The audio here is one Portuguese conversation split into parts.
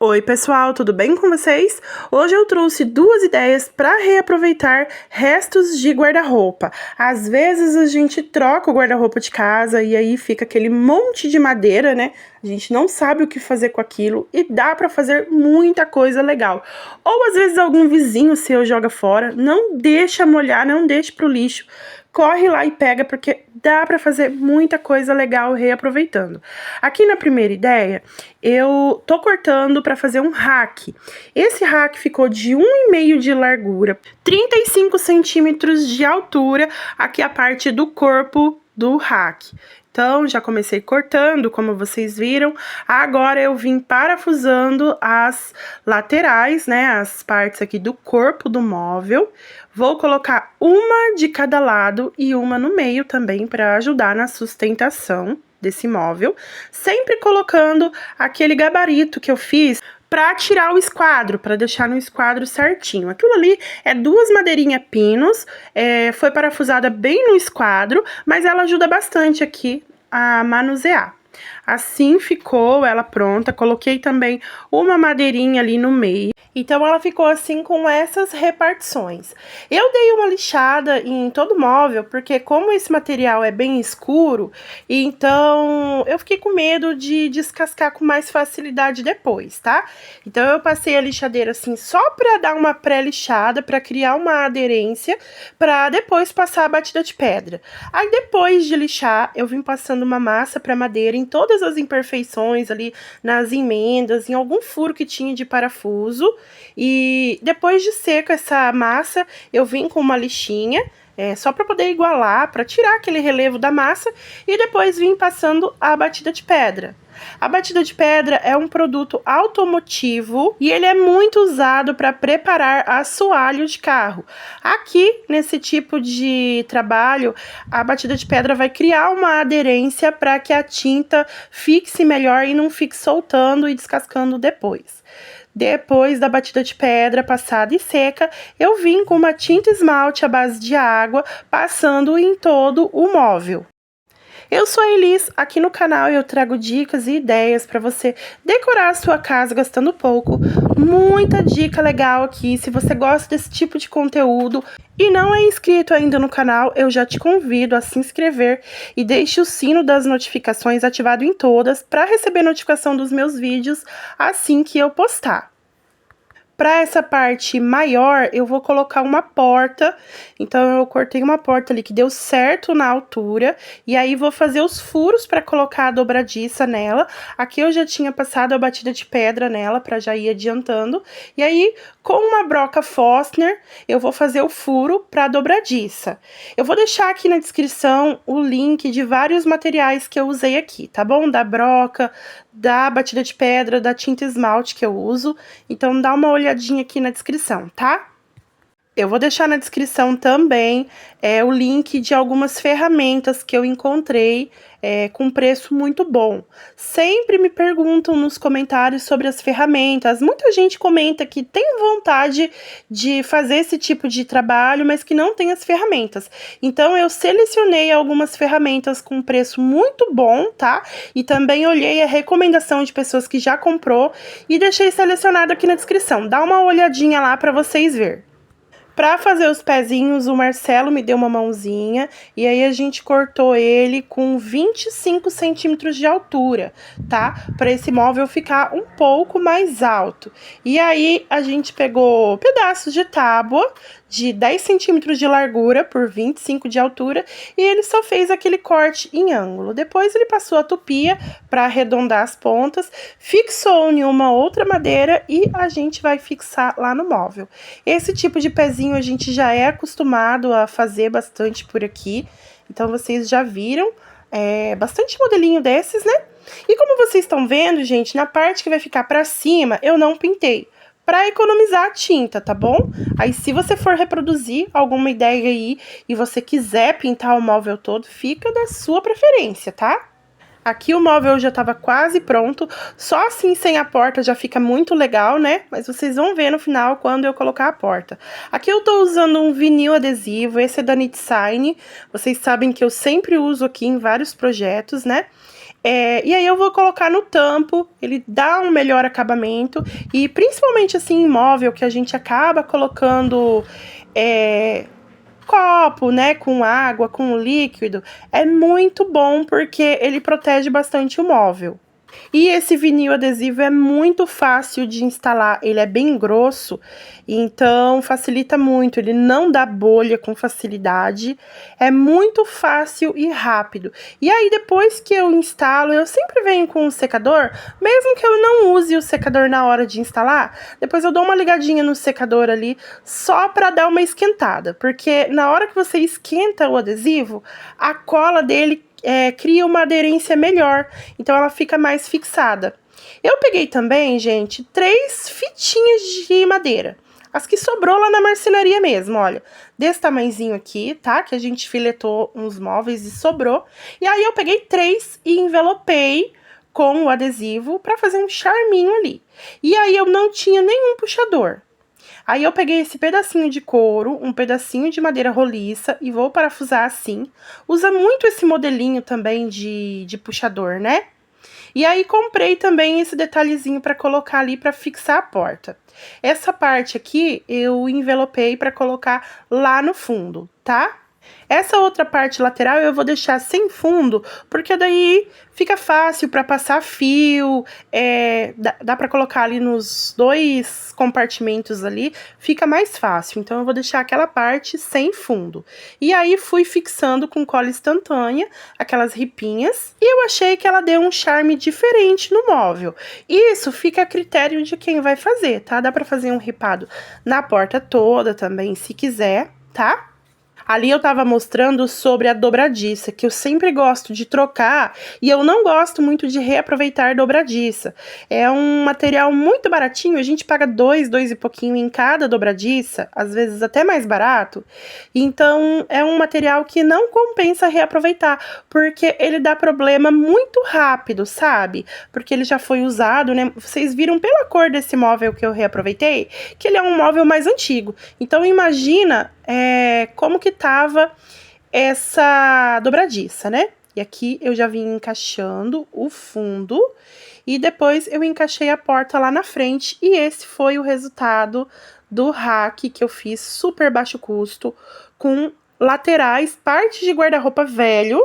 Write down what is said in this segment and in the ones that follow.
Oi pessoal, tudo bem com vocês? Hoje eu trouxe duas ideias para reaproveitar restos de guarda-roupa. Às vezes a gente troca o guarda-roupa de casa e aí fica aquele monte de madeira, né? A gente não sabe o que fazer com aquilo e dá para fazer muita coisa legal. Ou às vezes algum vizinho seu joga fora, não deixa molhar, não deixa pro lixo. Corre lá e pega, porque dá para fazer muita coisa legal reaproveitando. Aqui na primeira ideia, eu tô cortando para fazer um rack. Esse rack ficou de 1,5 de largura, 35 centímetros de altura, aqui a parte do corpo do rack. Então, já comecei cortando, como vocês viram. Agora eu vim parafusando as laterais, né, as partes aqui do corpo do móvel. Vou colocar uma de cada lado e uma no meio também para ajudar na sustentação desse móvel. Sempre colocando aquele gabarito que eu fiz para tirar o esquadro, para deixar no esquadro certinho. Aquilo ali é duas madeirinhas pinos, foi parafusada bem no esquadro, mas ela ajuda bastante aqui a manusear. Assim ficou ela pronta, coloquei também uma madeirinha ali no meio. Então, ela ficou assim com essas repartições. Eu dei uma lixada em todo o móvel, porque como esse material é bem escuro, então eu fiquei com medo de descascar com mais facilidade depois, tá? Então, eu passei a lixadeira assim só pra dar uma pré-lixada, pra criar uma aderência, pra depois passar a batida de pedra. Aí, depois de lixar, eu vim passando uma massa pra madeira em todas as imperfeições ali, nas emendas, em algum furo que tinha de parafuso. E depois de seca essa massa, eu vim com uma lixinha, só para poder igualar, para tirar aquele relevo da massa, e depois vim passando a batida de pedra. A batida de pedra é um produto automotivo e ele é muito usado para preparar assoalho de carro. Aqui, nesse tipo de trabalho, a batida de pedra vai criar uma aderência para que a tinta fixe melhor e não fique soltando e descascando depois. Depois da batida de pedra passada e seca, eu vim com uma tinta esmalte à base de água, passando em todo o móvel. Eu sou a Elis, aqui no canal eu trago dicas e ideias para você decorar a sua casa gastando pouco. Muita dica legal aqui. Se você gosta desse tipo de conteúdo e não é inscrito ainda no canal, eu já te convido a se inscrever e deixe o sino das notificações ativado em todas para receber notificação dos meus vídeos assim que eu postar. Para essa parte maior, eu vou colocar uma porta, então eu cortei uma porta ali que deu certo na altura, e aí vou fazer os furos para colocar a dobradiça nela. Aqui eu já tinha passado a batida de pedra nela, para já ir adiantando, e aí com uma broca Forstner, eu vou fazer o furo para dobradiça. Eu vou deixar aqui na descrição o link de vários materiais que eu usei aqui, tá bom? Da broca, da batida de pedra, da tinta esmalte que eu uso, então dá uma olhadinha aqui na descrição, tá? Eu vou deixar na descrição também o link de algumas ferramentas que eu encontrei com preço muito bom. Sempre me perguntam nos comentários sobre as ferramentas. Muita gente comenta que tem vontade de fazer esse tipo de trabalho, mas que não tem as ferramentas. Então, eu selecionei algumas ferramentas com preço muito bom, tá? E também olhei a recomendação de pessoas que já comprou e deixei selecionado aqui na descrição. Dá uma olhadinha lá para vocês verem. Para fazer os pezinhos, o Marcelo me deu uma mãozinha e aí a gente cortou ele com 25 centímetros de altura, tá? Para esse móvel ficar um pouco mais alto. E aí a gente pegou pedaços de tábua de 10 centímetros de largura por 25 de altura e ele só fez aquele corte em ângulo. Depois ele passou a tupia para arredondar as pontas, fixou em uma outra madeira e a gente vai fixar lá no móvel. Esse tipo de pezinho a gente já é acostumado a fazer bastante por aqui, então vocês já viram bastante modelinho desses, né? E como vocês estão vendo, gente, na parte que vai ficar para cima eu não pintei, para economizar a tinta, tá bom? Aí, se você for reproduzir alguma ideia aí e você quiser pintar o móvel todo, fica da sua preferência, tá? Aqui o móvel já tava quase pronto, só assim sem a porta já fica muito legal, né? Mas vocês vão ver no final quando eu colocar a porta. Aqui eu tô usando um vinil adesivo, esse é da Knit Sign. Vocês sabem que eu sempre uso aqui em vários projetos, né? E aí eu vou colocar no tampo, ele dá um melhor acabamento. E principalmente assim, em móvel, que a gente acaba colocando copo, né, com água, com líquido, é muito bom porque ele protege bastante o móvel. E esse vinil adesivo é muito fácil de instalar, ele é bem grosso, então facilita muito, ele não dá bolha com facilidade, é muito fácil e rápido. E aí depois que eu instalo, eu sempre venho com o secador, mesmo que eu não use o secador na hora de instalar, depois eu dou uma ligadinha no secador ali, só para dar uma esquentada, porque na hora que você esquenta o adesivo, a cola dele cria uma aderência melhor, então ela fica mais fixada. Eu peguei também, gente, 3 fitinhas de madeira, as que sobrou lá na marcenaria mesmo, olha, desse tamanhozinho aqui, tá? Que a gente filetou uns móveis e sobrou. E aí eu peguei 3 e envelopei com o adesivo para fazer um charminho ali. E aí eu não tinha nenhum puxador. Aí eu peguei esse pedacinho de couro, um pedacinho de madeira roliça e vou parafusar assim. Usa muito esse modelinho também de puxador, né? E aí comprei também esse detalhezinho para colocar ali para fixar a porta. Essa parte aqui eu envelopei para colocar lá no fundo, tá? Essa outra parte lateral eu vou deixar sem fundo, porque daí fica fácil para passar fio, dá para colocar ali nos 2 compartimentos ali, fica mais fácil. Então eu vou deixar aquela parte sem fundo. E aí fui fixando com cola instantânea, aquelas ripinhas, e eu achei que ela deu um charme diferente no móvel. Isso fica a critério de quem vai fazer, tá? Dá para fazer um ripado na porta toda também, se quiser, tá? Ali eu tava mostrando sobre a dobradiça, que eu sempre gosto de trocar e eu não gosto muito de reaproveitar dobradiça. É um material muito baratinho, a gente paga 2 e pouquinho em cada dobradiça, às vezes até mais barato. Então é um material que não compensa reaproveitar, porque ele dá problema muito rápido, sabe? Porque ele já foi usado, né? Vocês viram pela cor desse móvel que eu reaproveitei, que ele é um móvel mais antigo. Então imagina como que tava essa dobradiça, né? E aqui eu já vim encaixando o fundo e depois eu encaixei a porta lá na frente e esse foi o resultado do rack que eu fiz super baixo custo, com laterais, partes de guarda-roupa velho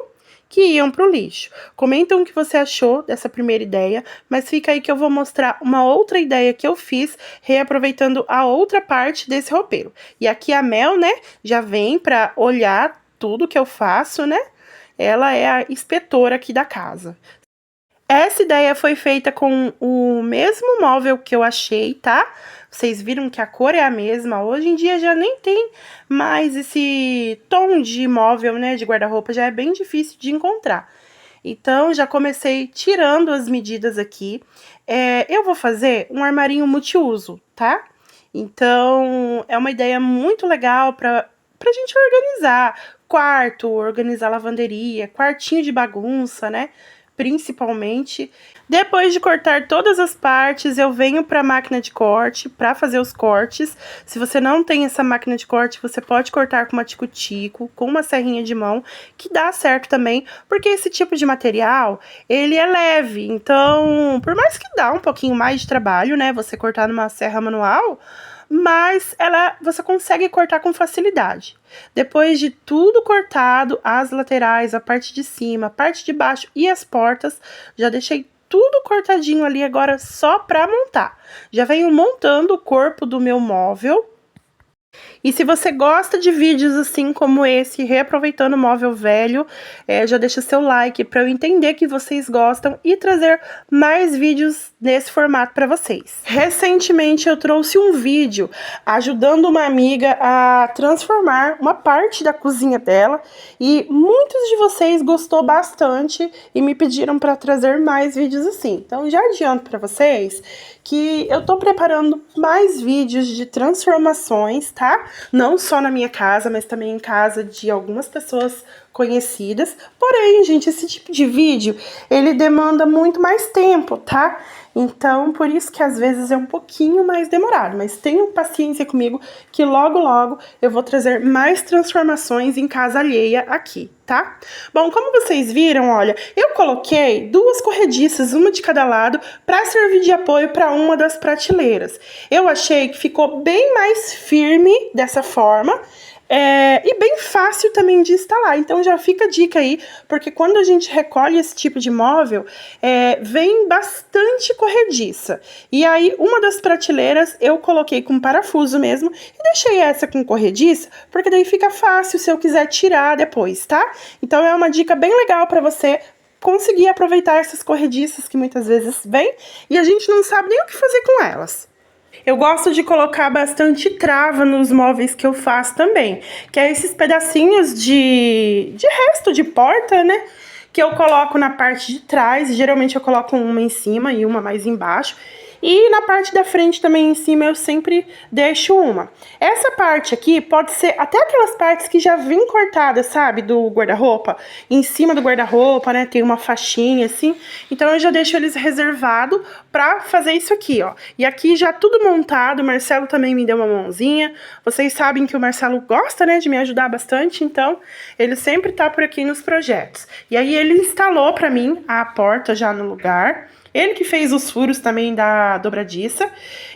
que iam pro lixo. Comentam o que você achou dessa primeira ideia, mas fica aí que eu vou mostrar uma outra ideia que eu fiz, reaproveitando a outra parte desse roupeiro. E aqui a Mel, né, já vem pra olhar tudo que eu faço, né? Ela é a inspetora aqui da casa. Essa ideia foi feita com o mesmo móvel que eu achei, tá? Vocês viram que a cor é a mesma. Hoje em dia já nem tem mais esse tom de móvel, né? De guarda-roupa, já é bem difícil de encontrar. Então, já comecei tirando as medidas aqui. Eu vou fazer um armarinho multiuso, tá? Então, é uma ideia muito legal pra gente organizar quarto, organizar lavanderia, quartinho de bagunça, né? Principalmente. Depois de cortar todas as partes, eu venho para a máquina de corte para fazer os cortes. Se você não tem essa máquina de corte, você pode cortar com uma tico-tico, com uma serrinha de mão, que dá certo também, porque esse tipo de material, ele é leve. Então, por mais que dá um pouquinho mais de trabalho, né, você cortar numa serra manual, mas você consegue cortar com facilidade. Depois de tudo cortado, as laterais, a parte de cima, a parte de baixo e as portas, já deixei tudo cortadinho ali agora só para montar. Já venho montando o corpo do meu móvel. E se você gosta de vídeos assim como esse, reaproveitando móvel velho, já deixa seu like para eu entender que vocês gostam e trazer mais vídeos nesse formato para vocês. Recentemente eu trouxe um vídeo ajudando uma amiga a transformar uma parte da cozinha dela e muitos de vocês gostou bastante e me pediram para trazer mais vídeos assim. Então já adianto para vocês que eu tô preparando mais vídeos de transformações, tá? Não só na minha casa, mas também em casa de algumas pessoas conhecidas. Porém, gente, esse tipo de vídeo, ele demanda muito mais tempo, tá? Então, por isso que às vezes é um pouquinho mais demorado, mas tenham paciência comigo que logo, logo eu vou trazer mais transformações em casa alheia aqui, tá? Bom, como vocês viram, olha, eu coloquei 2 corrediças, uma de cada lado, para servir de apoio para uma das prateleiras. Eu achei que ficou bem mais firme dessa forma, e bem fácil também de instalar. Então já fica a dica aí, porque quando a gente recolhe esse tipo de móvel, vem bastante corrediça. E aí uma das prateleiras eu coloquei com parafuso mesmo e deixei essa com corrediça, porque daí fica fácil se eu quiser tirar depois, tá? Então é uma dica bem legal para você conseguir aproveitar essas corrediças que muitas vezes vêm e a gente não sabe nem o que fazer com elas. Eu gosto de colocar bastante trava nos móveis que eu faço também, que é esses pedacinhos de resto de porta, né? Que eu coloco na parte de trás, geralmente eu coloco uma em cima e uma mais embaixo. E na parte da frente também em cima eu sempre deixo uma. Essa parte aqui pode ser até aquelas partes que já vêm cortadas, sabe? Do guarda-roupa. Em cima do guarda-roupa, né? Tem uma faixinha assim. Então eu já deixo eles reservados pra fazer isso aqui, ó. E aqui já tudo montado. O Marcelo também me deu uma mãozinha. Vocês sabem que o Marcelo gosta, né? De me ajudar bastante. Então ele sempre tá por aqui nos projetos. E aí ele instalou pra mim a porta já no lugar. Ele que fez os furos também da dobradiça.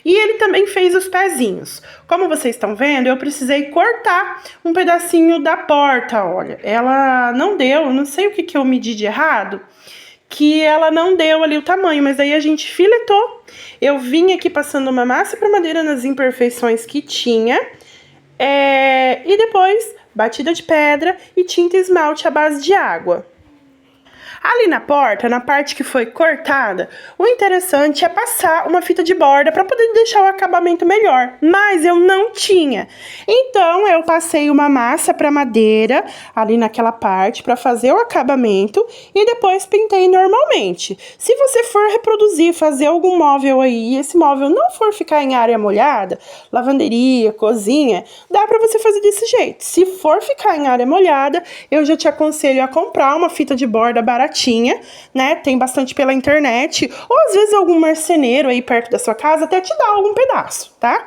E ele também fez os pezinhos. Como vocês estão vendo, eu precisei cortar um pedacinho da porta, olha. Ela não deu, não sei o que eu medi de errado, que ela não deu ali o tamanho, mas aí a gente filetou. Eu vim aqui passando uma massa para madeira nas imperfeições que tinha. E depois, batida de pedra e tinta esmalte à base de água. Ali na porta, na parte que foi cortada, o interessante é passar uma fita de borda para poder deixar o acabamento melhor, mas eu não tinha. Então, eu passei uma massa para madeira ali naquela parte para fazer o acabamento e depois pintei normalmente. Se você for reproduzir, fazer algum móvel aí e esse móvel não for ficar em área molhada, lavanderia, cozinha, dá para você fazer desse jeito. Se for ficar em área molhada, eu já te aconselho a comprar uma fita de borda baratinha, né? Tem bastante pela internet, ou às vezes algum marceneiro aí perto da sua casa até te dá algum pedaço, tá?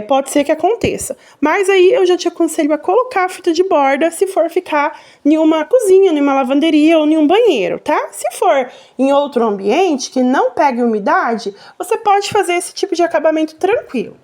Pode ser que aconteça. Mas aí eu já te aconselho a colocar a fita de borda se for ficar em uma cozinha, em uma lavanderia ou em um banheiro, tá? Se for em outro ambiente que não pegue umidade, você pode fazer esse tipo de acabamento tranquilo.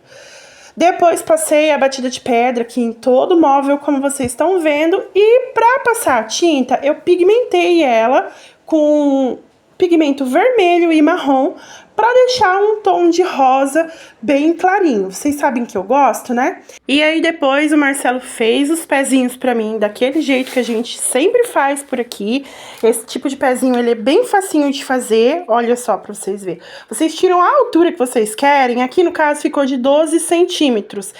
Depois passei a batida de pedra aqui em todo o móvel, como vocês estão vendo. E para passar a tinta, eu pigmentei ela com pigmento vermelho e marrom para deixar um tom de rosa bem clarinho. Vocês sabem que eu gosto, né? E aí depois o Marcelo fez os pezinhos para mim daquele jeito que a gente sempre faz por aqui. Esse tipo de pezinho, ele é bem facinho de fazer. Olha só para vocês verem. Vocês tiram a altura que vocês querem. Aqui no caso ficou de 12 centímetros.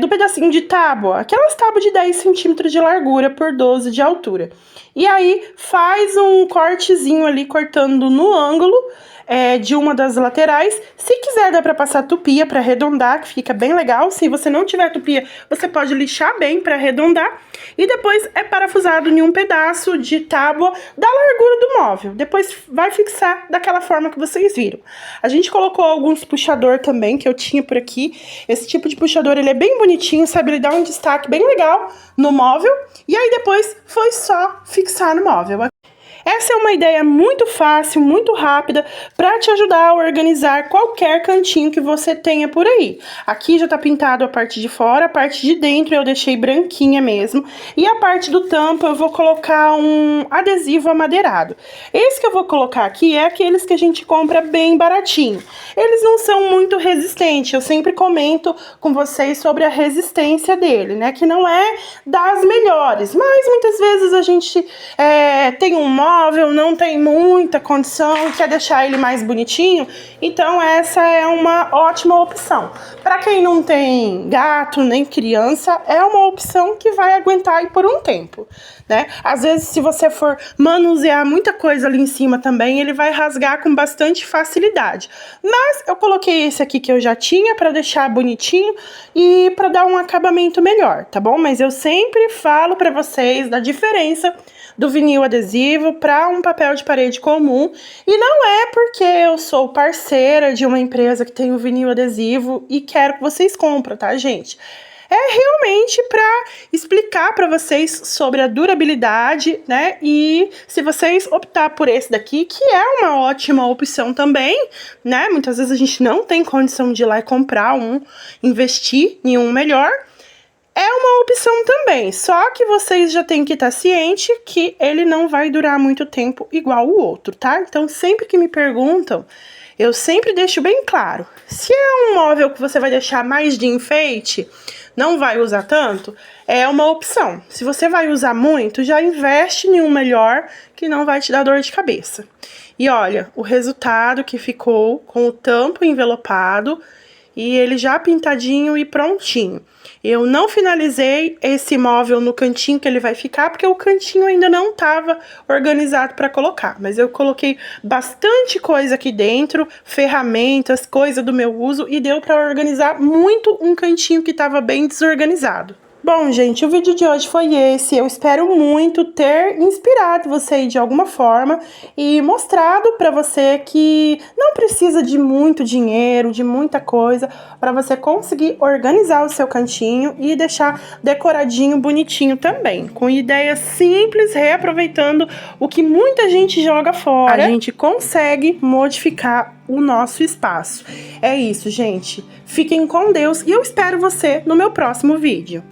Do pedacinho de tábua, aquelas tábuas de 10 centímetros de largura por 12 de altura. E aí faz um cortezinho ali, cortando no ângulo de uma das laterais. Se quiser, dá pra passar tupia pra arredondar, que fica bem legal. Se você não tiver tupia, você pode lixar bem pra arredondar. E depois é parafusado em um pedaço de tábua da largura do móvel. Depois vai fixar daquela forma que vocês viram. A gente colocou alguns puxador também, que eu tinha por aqui. Esse tipo de puxador, ele é bem bonitinho, sabe? Ele dá um destaque bem legal no móvel. E aí depois foi só fixar no móvel. Essa é uma ideia muito fácil, muito rápida, para te ajudar a organizar qualquer cantinho que você tenha por aí. Aqui já tá pintado a parte de fora, a parte de dentro eu deixei branquinha mesmo. E a parte do tampo eu vou colocar um adesivo amadeirado. Esse que eu vou colocar aqui é aqueles que a gente compra bem baratinho. Eles não são muito resistentes, eu sempre comento com vocês sobre a resistência dele, né? Que não é das melhores, mas muitas vezes a gente tem um móvel móvel não tem muita condição e quer deixar ele mais bonitinho, então essa é uma ótima opção. Para quem não tem gato nem criança, é uma opção que vai aguentar aí por um tempo, né? Às vezes, se você for manusear muita coisa ali em cima também, ele vai rasgar com bastante facilidade. Mas eu coloquei esse aqui que eu já tinha para deixar bonitinho e para dar um acabamento melhor, tá bom? Mas eu sempre falo para vocês da diferença do vinil adesivo para um papel de parede comum, e não é porque eu sou parceira de uma empresa que tem o vinil adesivo e quero que vocês comprem, tá, gente? É realmente para explicar para vocês sobre a durabilidade, né? E se vocês optar por esse daqui, que é uma ótima opção também, né? Muitas vezes a gente não tem condição de ir lá e comprar um, investir em um melhor. É uma opção também, só que vocês já têm que estar ciente que ele não vai durar muito tempo igual o outro, tá? Então, sempre que me perguntam, eu sempre deixo bem claro. Se é um móvel que você vai deixar mais de enfeite, não vai usar tanto, é uma opção. Se você vai usar muito, já investe em um melhor que não vai te dar dor de cabeça. E olha, o resultado que ficou com o tampo envelopado e ele já pintadinho e prontinho. Eu não finalizei esse móvel no cantinho que ele vai ficar, porque o cantinho ainda não estava organizado para colocar. Mas eu coloquei bastante coisa aqui dentro, ferramentas, coisa do meu uso, e deu para organizar muito um cantinho que estava bem desorganizado. Bom, gente, o vídeo de hoje foi esse. Eu espero muito ter inspirado você aí de alguma forma e mostrado para você que não precisa de muito dinheiro, de muita coisa, para você conseguir organizar o seu cantinho e deixar decoradinho, bonitinho também. Com ideias simples, reaproveitando o que muita gente joga fora, a gente consegue modificar o nosso espaço. É isso, gente. Fiquem com Deus e eu espero você no meu próximo vídeo.